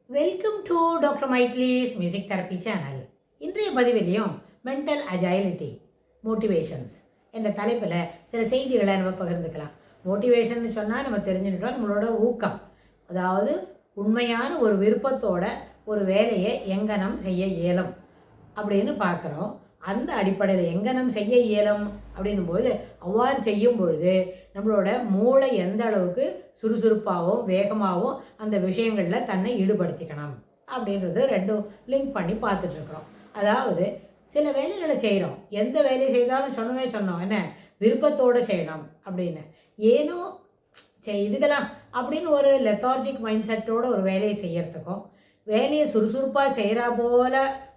Welcome to doctor மைட்லிஸ் music therapy channel. இன்றைய பதிவிலையும் மென்டல் அஜைலிட்டி மோட்டிவேஷன்ஸ் என்ற தலைப்பில் சில செய்திகளை நம்ம பகிர்ந்துக்கலாம். மோட்டிவேஷன் சொன்னால் நம்ம தெரிஞ்சுக்கிட்டோம் நம்மளோட ஊக்கம், அதாவது உண்மையான ஒரு விருப்பத்தோட ஒரு வேலையை எங்கனம் செய்ய இயலும் அப்படின்னு பார்க்குறோம். அந்த அடிப்படையில் எங்கனம் செய்ய இயலும் அப்படின்னும்போது அவ்வாறு செய்யும் பொழுது நம்மளோட மூளை எந்த அளவுக்கு சுறுசுறுப்பாகவும் வேகமாகவும் அந்த விஷயங்களில் தன்னை ஈடுபடுத்திக்கணும் அப்படின்றது ரெண்டும் லிங்க் பண்ணி பார்த்துட்ருக்குறோம். அதாவது சில வேலைகளை செய்கிறோம், எந்த வேலையை செய்தாலும் சொன்னோம் என்ன விருப்பத்தோடு செய்யணும் அப்படின்னு, ஏனோ இதுக்கெல்லாம் அப்படின்னு ஒரு லெத்தார்ஜிக் மைண்ட் செட்டோட ஒரு வேலையை செய்யறதுக்கும் வேலையை சுறுசுறுப்பாக செய்கிறா போல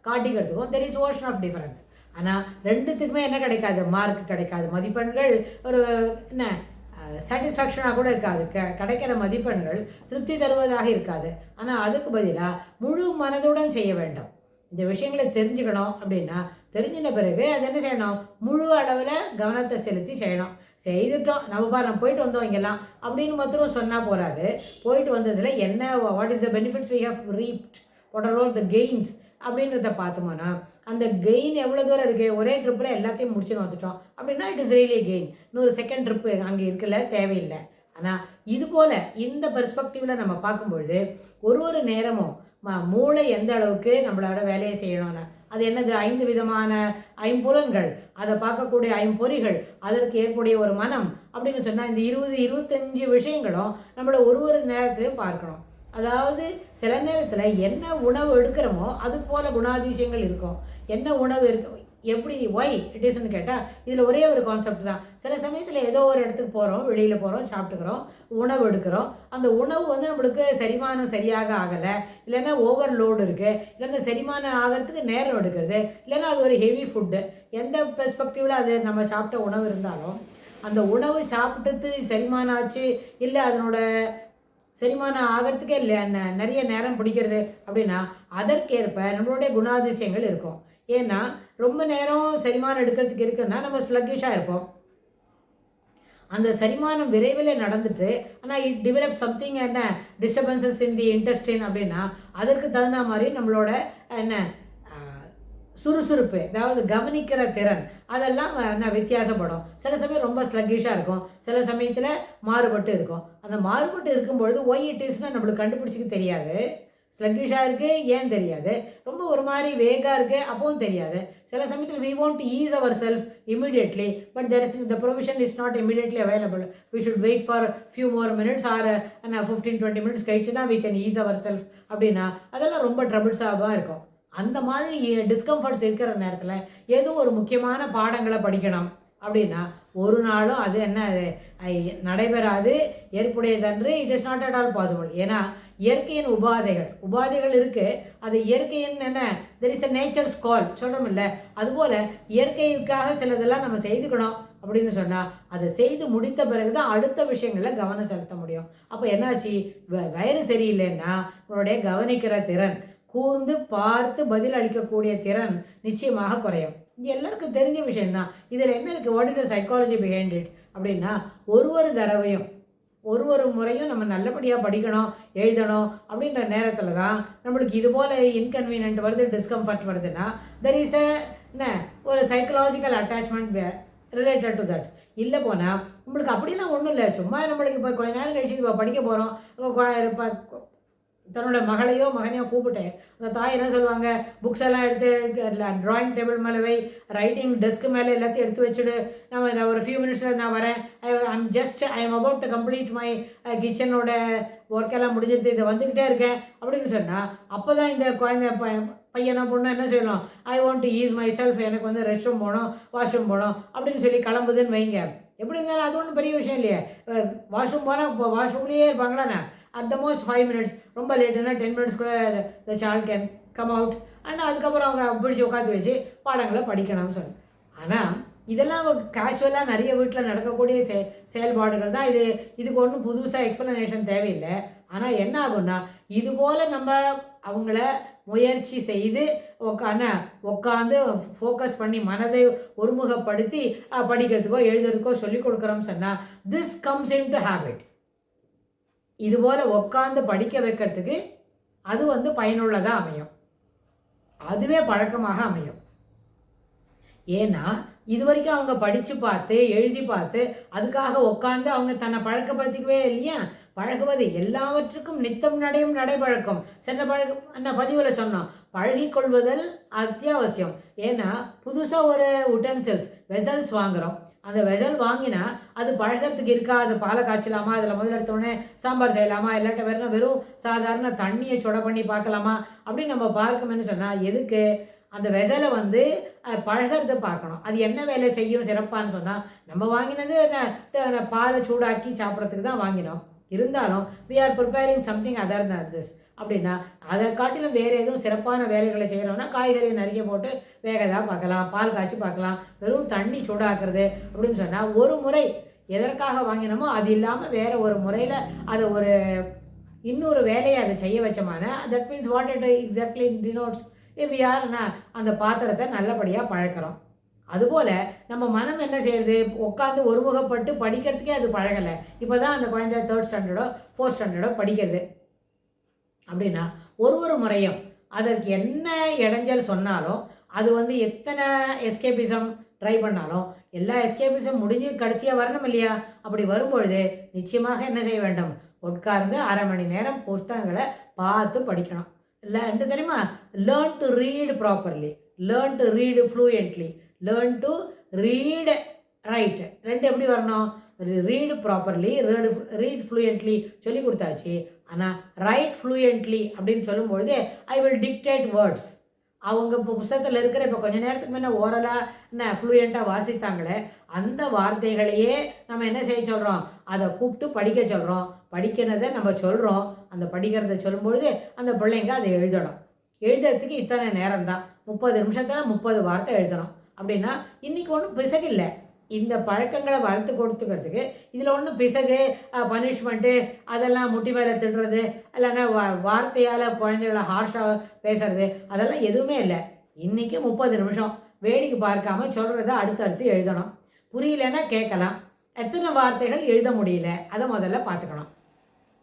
காட்டிக்கிறதுக்கும் there is ocean of difference. ஆனால் ரெண்டுத்துக்குமே என்ன கிடைக்காது, மார்க் கிடைக்காது, மதிப்பெண்கள் ஒரு என்ன சாட்டிஸ்ஃபேக்ஷனாக கூட இருக்காது, கிடைக்கிற மதிப்பெண்கள் திருப்தி தருவதாக இருக்காது. ஆனால் அதுக்கு பதிலாக முழு மனதுடன் செய்ய வேண்டும். இந்த விஷயங்களை தெரிஞ்சுக்கணும் அப்படின்னா தெரிஞ்சின பிறகு அது என்ன செய்யணும், முழு அளவில் கவனத்தை செலுத்தி செய்யணும். செய்துட்டோம் நம்ம போயிட்டு வந்தோம் இங்கெல்லாம் அப்படின்னு மாத்திரம் சொன்னால் போகாது. போயிட்டு வந்ததில் என்ன, what is the benefits we have reaped, what are all the gains அப்படின்றத பார்த்தோம்னா அந்த கெயின் எவ்வளோ தூரம் இருக்குது, ஒரே ட்ரிப்பில் எல்லாத்தையும் முடிச்சுன்னு வந்துட்டோம் அப்படின்னா இட் இஸ் ரியலி கெயின். இன்னொரு செகண்ட் ட்ரிப்பு அங்கே இருக்கல, தேவையில்லை. ஆனால் இது போல் இந்த பெர்ஸ்பெக்டிவில் நம்ம பார்க்கும்பொழுது ஒரு நேரமும் மூளை எந்த அளவுக்கு நம்மளோட வேலையை செய்யணும்னு, அது என்னது 5 விதமான ஐம்புலன்கள், அதை பார்க்கக்கூடிய ஐம்பொறிகள், அதற்கு ஏற்புடைய ஒரு மனம் அப்படின்னு சொன்னால் இந்த 20-25 விஷயங்களும் நம்மளை ஒரு நேரத்துலையும் பார்க்கணும். அதாவது சில நேரத்தில் என்ன உணவு எடுக்கிறோமோ அது போல் குணாதிசயங்கள் இருக்கும். என்ன உணவு இருக்கு, எப்படி ஒய் இட் இஸ்ன்னு கேட்டால் இதில் ஒரே ஒரு கான்செப்ட் தான். சில சமயத்தில் ஏதோ ஒரு இடத்துக்கு போகிறோம், வெளியில் போகிறோம், சாப்பிட்டுக்கிறோம், உணவு எடுக்கிறோம், அந்த உணவு நம்மளுக்கு செரிமானம் சரியாக ஆகலை, இல்லைன்னா ஓவர்லோடு இருக்குது, இல்லைன்னா செரிமானம் ஆகிறதுக்கு நேரம் எடுக்கிறது, இல்லைன்னா அது ஒரு ஹெவி ஃபுட்டு. எந்த பெர்ஸ்பெக்டிவில் அது நம்ம சாப்பிட்ட உணவு இருந்தாலும் அந்த உணவு சாப்பிட்டது செரிமானம் ஆச்சு இல்லை அதனோட செரிமானம் ஆகிறதுக்கே இல்லை நிறைய நேரம் பிடிக்கிறது அப்படின்னா அதற்கேற்ப நம்மளுடைய குணாதிசயங்கள் இருக்கும். ஏன்னா ரொம்ப நேரம் செரிமானம் எடுக்கிறதுக்கு இருக்குன்னா நம்ம ஸ்லக்கிஷாக இருப்போம். அந்த செரிமானம் விரைவில் நடந்துட்டு ஆனால் இட் டெவலப் சம்திங் என்ன டிஸ்டர்பன்சஸ் இன் தி இன்டெஸ்டைன் அப்படின்னா அதற்கு தகுந்த மாதிரி நம்மளோட என்ன சுறுசுறுப்பு, அதாவது கவனிக்கிற திறன், அதெல்லாம் வித்தியாசப்படும். சில சமயம் ரொம்ப ஸ்லக்கிஷாக இருக்கும், சில சமயத்தில் மாறுபட்டு இருக்கும். அந்த மாறுபட்டு இருக்கும்பொழுது ஒய் இட் இஸ்னால் நம்மளுக்கு கண்டுபிடிச்சிக்க தெரியாது. ஸ்லக்கிஷாக இருக்குது ஏன் தெரியாது, ரொம்ப ஒரு மாதிரி வேகாக இருக்குது அப்பவும் தெரியாது. சில சமயத்தில் we want to ease our self immediately, but there is the provision is not immediately available. We should wait for few more minutes or 15-20 minutes கழிச்சு தான் we can ease our self அப்படின்னா அதெல்லாம் ரொம்ப ட்ரபிள்ஸாக இருக்கும். அந்த மாதிரி டிஸ்கம்ஃபர்ட்ஸ் இருக்கிற நேரத்தில் ஏதோ ஒரு முக்கியமான பாடங்களை படிக்கணும் அப்படின்னா ஒரு நாளும் அது என்ன நடைபெறாது, ஏற்புடையதன்று. It is not at all possible. ஏன்னா இயற்கையின் உபாதைகள் இருக்குது. அது இயற்கையின் என்ன, there is a nature's call சொல்கிறோம் இல்லை, அதுபோல் இயற்கைக்காக சிலதெல்லாம் நம்ம செய்துக்கணும் அப்படின்னு சொன்னால் அதை செய்து முடித்த பிறகு தான் அடுத்த விஷயங்களில் கவனம் செலுத்த முடியும். அப்போ என்னாச்சு, வயிறு சரியில்லைன்னா உன்னுடைய கவனிக்கிற திறன், கூர்ந்து பார்த்து பதில் அளிக்கக்கூடிய திறன் நிச்சயமாக குறையும். இது எல்லாருக்கும் தெரிஞ்ச விஷயம்தான். இதில் என்ன இருக்குது, what is the psychology behind it அப்படின்னா ஒரு தடவையும் ஒரு முறையும் நம்ம நல்லபடியாக படிக்கணும் எழுதணும் அப்படின்ற நேரத்தில் தான் நம்மளுக்கு இது போல் இன்கன்வீனியன்ட் வருது, டிஸ்கம்ஃபர்ட் வருதுன்னா தெர் இஸ் என்ன ஒரு psychological attachment related to that. இல்லை போனால் நம்மளுக்கு அப்படிலாம் ஒன்றும் இல்லை, சும்மா நம்மளுக்கு இப்போ கொஞ்ச நேரம் கழிச்சு இப்போ படிக்க போகிறோம், தன்னோட மகளையோ மகனையோ கூப்பிட்டேன், அந்த தாய் என்ன சொல்லுவாங்க, புக்ஸ் எல்லாம் எடுத்து ட்ராயிங் டேபிள் மேலே வை, ரைட்டிங் டெஸ்க் மேலே எல்லாத்தையும் எடுத்து வச்சுடு, நான் ஒரு ஃபியூ மினிட்ஸில் நான் வரேன், I am about to complete my கிச்சனோட ஒர்க்கெல்லாம் முடிஞ்சிருச்சு, இதை வந்துக்கிட்டே இருக்கேன் அப்படின்னு சொன்னால் அப்போ தான் இந்த குழந்தை பையனோ பொண்ணு என்ன செய்யணும், I want to ease my self, எனக்கு ரெஸ்ட் ரூம் போகணும், வாஷ்ரூம் போகணும் அப்படின்னு சொல்லி கிளம்புதுன்னு வைங்க. எப்படி இருந்தாலும் அது ஒன்றும் பெரிய விஷயம் இல்லையே. வாஷ்ரூம் போனால் இப்போ வாஷ்ரூம்லேயே இருப்பாங்களாண்ணா, அட் த மோஸ்ட் 5 மினிட்ஸ், ரொம்ப லேட்டுன்னா 10 மினிட்ஸ்க்குள்ளே the child can come out and அதுக்கப்புறம் அவங்க பிடிச்சி உட்காந்து வச்சு பாடங்களை படிக்கணும்னு சொல்லி. ஆனால் இதெல்லாம் கேஷுவலாக நிறைய வீட்டில் நடக்கக்கூடிய செயல்பாடுகள் தான். இதுக்கு ஒன்றும் புதுசாக எக்ஸ்ப்ளனேஷன் தேவையில்லை. ஆனால் என்ன ஆகும்னா இதுபோல் நம்ம அவங்கள முயற்சி செய்து உட்காந்து ஃபோக்கஸ் பண்ணி மனதை ஒருமுகப்படுத்தி படிக்கிறதுக்கோ எழுதுறதுக்கோ சொல்லிக் கொடுக்குறோம்னு சொன்னால் this comes in to habit. இதுபோல் உட்காந்து படிக்க வைக்கிறதுக்கு அது பயனுள்ளதாக அமையும். அதுவே பழக்கமாக அமையும். ஏன்னா இது வரைக்கும் அவங்க படித்து பார்த்து எழுதி பார்த்து அதுக்காக உட்காந்து அவங்க தன்னை பழக்கப்படுத்திக்கவே இல்லையா. பழகுவது எல்லாவற்றுக்கும் நித்தம் நடையும் நடைபழக்கம். சென்ற பதிவில் சொன்னோம், பழகிக்கொள்வதல் அத்தியாவசியம். ஏன்னா புதுசாக ஒரு உட்டன்சில்ஸ் வெசல்ஸ் வாங்குகிறோம். அந்த வெசல் வாங்கினா அது பழகிறதுக்கு இருக்கா, அது பாலை காய்ச்சலாமா, அதில் முதல்ல எடுத்தோடனே சாம்பார் செய்யலாமா, இல்லாட்ட வெறும் சாதாரண தண்ணியை சுட பண்ணி பார்க்கலாமா அப்படின்னு நம்ம பார்க்கணும்னு சொன்னால் எதுக்கு அந்த வெசலை பழகிறத பார்க்கணும். அது என்ன வேலை செய்யும் சிறப்பான்னு சொன்னால், நம்ம வாங்கினது பாலை சூடாக்கி சாப்பிட்றதுக்கு தான் வாங்கினோம். இருந்தாலும் we are preparing something other than this அப்படின்னா அதை காட்டிலும் வேறு எதுவும் சிறப்பான வேலைகளை செய்கிறோம்னா காய்கறியை நிறைய போட்டு வேகதாக பார்க்கலாம், பால் காய்ச்சி பார்க்கலாம், வெறும் தண்ணி சூடாக்குறது அப்படின்னு சொன்னால் ஒரு முறை எதற்காக வாங்கினோமோ அது இல்லாமல் வேறு ஒரு முறையில் அதை இன்னொரு வேலையை அதை செய்ய வச்சோமான that means what it exactly denotes we are அந்த பாத்திரத்தை நல்லபடியாக பழக்கிறோம். அதுபோல் நம்ம மனம் என்ன செய்யுது, உட்காந்து ஒருமுகப்பட்டு படிக்கிறதுக்கே அது பழகலை. இப்போ தான் அந்த குழந்தை 3rd ஸ்டாண்டர்டோ 4th ஸ்டாண்டர்டோ படிக்கிறது அப்படின்னா ஒரு முறையும் அதற்கு என்ன இடைஞ்சல் சொன்னாலும் அது எத்தனை எஸ்கேபிசம் ட்ரை பண்ணாலும் எல்லா எஸ்கேபிசம் முடிஞ்சு கடைசியாக வரணும் இல்லையா. அப்படி வரும்பொழுது நிச்சயமாக என்ன செய்ய வேண்டும், உட்கார்ந்து 1/2 மணி நேரம் புஸ்தகங்களை பார்த்து படிக்கணும். இல்லை என்ன தெரியுமா, learn to read properly, learn to read fluently, learn to read write. ரெண்டு எப்படி வரணும், ரீடு ப்ராப்பர்லி ரீட் ஃப்ளூயன்ட்லி சொல்லி கொடுத்தாச்சு. ஆனால் ரைட் ஃப்ளூயன்ட்லி அப்படின்னு சொல்லும்பொழுது ஐ வில் டிக்டேட் வேர்ட்ஸ். அவங்க இப்போ புத்தகத்தில் இருக்கிற இப்போ கொஞ்சம் நேரத்துக்கு முன்னே ஓரலாக என்ன ஃப்ளூயண்ட்டாக வாசித்தாங்களே அந்த வார்த்தைகளையே நம்ம என்ன செய்ய சொல்கிறோம், அதை கூப்பிட்டு படிக்க சொல்கிறோம். படிக்கிறத நம்ம சொல்கிறோம், அந்த படிக்கிறத சொல்லும்பொழுது அந்த பிள்ளைங்க அதை எழுதணும். எழுதுறதுக்கு இத்தனை நேரம் தான், 30 நிமிஷத்தில் 30 வார்த்தை எழுதணும். அப்படின்னா இன்றைக்கி ஒன்றும் பிசகில்லை. இந்த பழக்கங்களை வளர்த்து கொடுத்துக்கிறதுக்கு இதில் ஒன்றும் பிசகு பனிஷ்மெண்ட்டு அதெல்லாம் முட்டி மேலே திடுறது இல்லைன்னா வார்த்தையால் குழந்தைகளை ஹார்ஷாக பேசுறது அதெல்லாம் எதுவுமே இல்லை. இன்றைக்கி 30 நிமிஷம் வேடிக்கை பார்க்காம சொல்கிறத அடுத்தடுத்து எழுதணும். புரியலன்னா கேட்கலாம். எத்தனை வார்த்தைகள் எழுத முடியல அதை முதல்ல பார்த்துக்கணும்.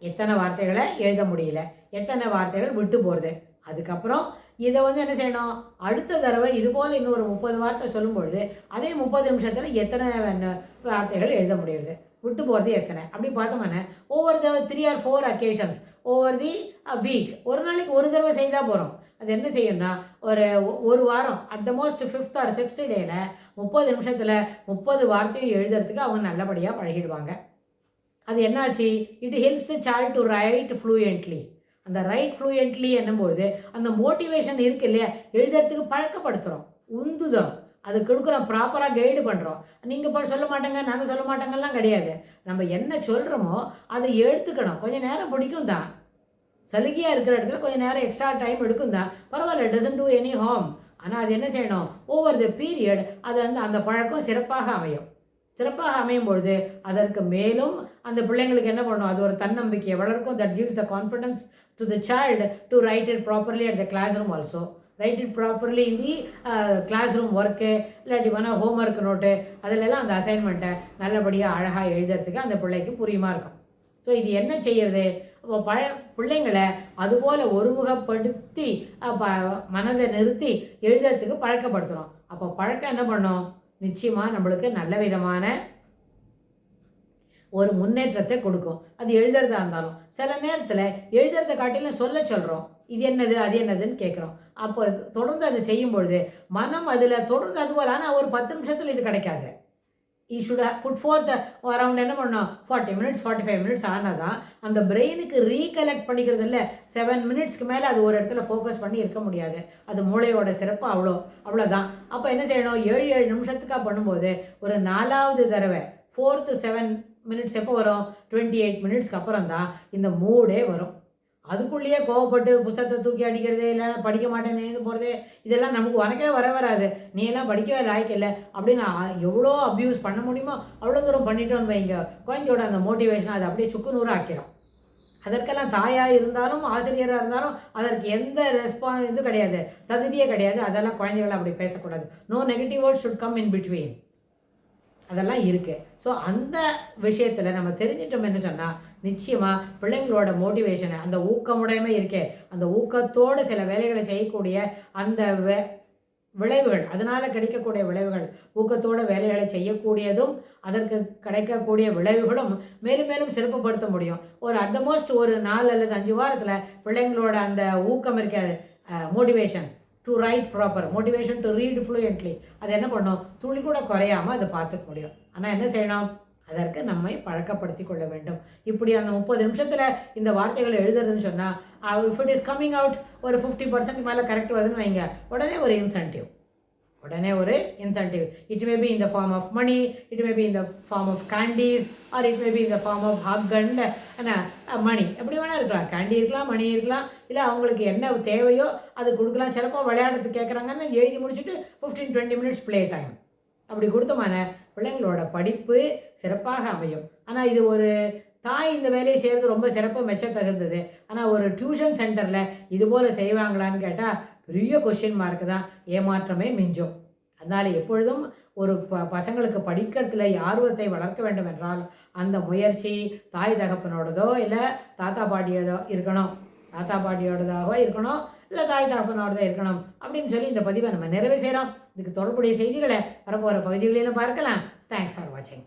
எத்தனை வார்த்தைகளை எழுத முடியல, எத்தனை வார்த்தைகள் விட்டு போகிறது. அதுக்கப்புறம் இதை என்ன செய்யணும், அடுத்த தடவை இதுபோல் இன்னொரு 30 வார்த்தை சொல்லும்பொழுது அதே 30 நிமிஷத்தில் எத்தனை வார்த்தைகள் எழுத முடியுது, விட்டு போகிறது எத்தனை அப்படி பார்த்தோம்னா over the 3 or 4 occasions over the week, ஒரு நாளைக்கு ஒரு தடவை செய்தால் போகிறோம். அது என்ன செய்யணும்னா ஒரு வாரம் at the most 5th or 6th டேயில் 30 நிமிஷத்தில் 30 வார்த்தையும் எழுதுறதுக்கு அவங்க நல்லபடியாக பழகிடுவாங்க. அது என்னாச்சு, it helps the child to right fluently. அந்த ரைட் ஃப்ளூயன்ட்லி என்னும்போது அந்த மோட்டிவேஷன் இருக்குது இல்லையா, எழுதுறதுக்கு பழக்கப்படுத்துகிறோம், உந்துதோம், அது கொடுக்குறோம், ப்ராப்பராக கைடு பண்ணுறோம். நீங்கள் சொல்ல மாட்டேங்க நாங்கள் சொல்ல மாட்டேங்கலாம் கிடையாது. நம்ம என்ன சொல்கிறோமோ அதை எடுத்துக்கணும். கொஞ்சம் நேரம் பிடிக்கும் தான், சலுகையாக இருக்கிற இடத்துல கொஞ்சம் நேரம் எக்ஸ்ட்ரா டைம் எடுக்கும் தான், பரவாயில்ல, டசன்ட் டூ எனி ஹார்ம். ஆனால் அது என்ன செய்யணும், ஓவர் த பீரியட் அது அந்த பழக்கம் சிறப்பாக அமையும். சிறப்பாக அமையும் பொழுது அதற்கு மேலும் அந்த பிள்ளைங்களுக்கு என்ன பண்ணணும், அது ஒரு தன்னம்பிக்கையை வளர்க்கும். That gives the confidence to the child to write it properly at the class room also. Write it properly in the class room work இல்லாட்டி ஹோம் ஒர்க் நோட்டு அதிலெல்லாம் அந்த அசைன்மெண்ட்டை நல்லபடியாக அழகாக எழுதுறதுக்கு அந்த பிள்ளைக்கு புரியுமா இருக்கும். ஸோ இது என்ன செய்கிறது, பிள்ளைங்களை அதுபோல் ஒருமுகப்படுத்தி மனதை நிறுத்தி எழுதுறதுக்கு பழக்கப்படுத்துகிறோம். அப்போ பழக்கம் என்ன பண்ணோம், நிச்சயமாக நம்மளுக்கு நல்ல விதமான ஒரு முன்னேற்றத்தை கொடுக்கும். அது எழுதுறதா இருந்தாலும் சில நேரத்தில் எழுதுறதை காட்டிலும் சொல்கிறோம், இது என்னது அது என்னதுன்னு கேட்குறோம். அப்போ தொடர்ந்து அதை செய்யும் பொழுது மனம் அதில் தொடர்ந்து அதுபோல். ஆனால் ஒரு 10 நிமிஷத்தில் இது கிடைக்காது. We should put forth around என்ன பண்ணோம் 40 minutes 45 minutes ஆனால் தான் அந்த பிரெயினுக்கு ரீகலெக்ட் பண்ணிக்கிறது இல்லை. 7 minutesக்கு மேலே அது ஒரு இடத்துல ஃபோக்கஸ் பண்ணி இருக்க முடியாது. அது மூளையோட சிறப்பு அவ்வளோதான். அப்போ என்ன செய்யணும், 7 நிமிஷத்துக்காக பண்ணும்போது ஒரு 4வது தடவை 4th 7 minutes எப்போ வரும், 28 minutesக்கு அப்புறம் தான் இந்த மூடே வரும். அதுக்குள்ளேயே கோவப்பட்டு புத்தகத்தை தூக்கி அடிக்கிறது, இல்லை படிக்க மாட்டேன்னு நினைந்து போகிறது, இதெல்லாம் நமக்கு உனக்கே வராது, நீ எல்லாம் படிக்கவே லாய்க்கு இல்லை அப்படின்னு எவ்வளோ அப்யூஸ் பண்ண முடியுமோ அவ்வளோ தூரம் பண்ணிட்டோன்னு வைங்க. குழந்தையோட அந்த மோட்டிவேஷன் அதை அப்படியே சுக்குநூறாக ஆக்கிறோம். அதற்கெல்லாம் தாயாக இருந்தாலும் ஆசிரியராக இருந்தாலும் அதற்கு எந்த இது கிடையாது, தகுதியே கிடையாது. அதெல்லாம் குழந்தைகளை அப்படி பேசக்கூடாது. No negative words should come in between. அதெல்லாம் இருக்குது. ஸோ அந்த விஷயத்தில் நம்ம தெரிஞ்சிட்டோம்னு சொன்னால் நிச்சயமாக பிள்ளைங்களோட மோட்டிவேஷனை, அந்த ஊக்கமுடைமை இருக்கே, அந்த ஊக்கத்தோடு சில வேலைகளை செய்யக்கூடிய அந்த விளைவுகள், அதனால் கிடைக்கக்கூடிய விளைவுகள், ஊக்கத்தோட வேலைகளை செய்யக்கூடியதும் அதற்கு கிடைக்கக்கூடிய விளைவுகளும் மேலும் மேலும் சிறப்புப்படுத்த முடியும். ஒரு அட் த மோஸ்ட் ஒரு 4 அல்லது 5 வாரத்தில் பிள்ளைங்களோட அந்த ஊக்கம் இருக்காது, motivation to right proper, motivation to read fluently, அது என்ன பண்ணும், துளி கூட குறையாமல் அதை பார்த்துக்க முடியும். ஆனால் என்ன செய்யணும், அதற்கு நம்மை பழக்கப்படுத்தி கொள்ள வேண்டும். இப்படி அந்த 30 நிமிஷத்தில் இந்த வார்த்தைகளை எழுதுறதுன்னு சொன்னால், if it is coming out ஒரு 50% மேலே கரெக்ட் வருதுன்னு வைங்க, உடனே ஒரு incentive. It may be in the form of money, it may be in the form of candies, or it may be in the form of hug and money. எப்படி வேணால் இருக்கலாம், candy இருக்கலாம், மணி இருக்கலாம், இல்லை அவங்களுக்கு என்ன தேவையோ அது கொடுக்கலாம். சிலப்போ விளையாடுறதுக்கு கேட்குறாங்கன்னு எழுதி முடிச்சுட்டு 15-20 மினிட்ஸ் ப்ளே டைம் அப்படி கொடுத்தோமான பிள்ளைங்களோட படிப்பு சிறப்பாக அமையும். ஆனால் இது ஒரு தாய் இந்த வேலையை செய்கிறது ரொம்ப சிறப்பு மெச்சத்தகுந்தது. ஆனால் ஒரு டியூஷன் சென்டரில் இது போல் செய்வாங்களான்னு கேட்டால் பெரிய கொஸ்டின் மார்க்கு தான், ஏமாற்றமே மிஞ்சும். அதனால் எப்பொழுதும் ஒரு பசங்களுக்கு படிக்கிறதுல ஆர்வத்தை வளர்க்க வேண்டும் என்றால் அந்த முயற்சி தாய் தகப்பனோடதோ இல்லை தாத்தா பாட்டியோதோ இருக்கணும், தாத்தா பாட்டியோடதாகவோ இருக்கணும், இல்லை தாய் தகப்பனோடதோ இருக்கணும் அப்படின்னு சொல்லி இந்த பதிவை நம்ம நிறைவு செய்கிறோம். இதுக்கு தொடர்புடைய செய்திகளை வரப்போகிற பகுதிகளிலும் பார்க்கலாம். தேங்க்ஸ் ஃபார் வாட்சிங்.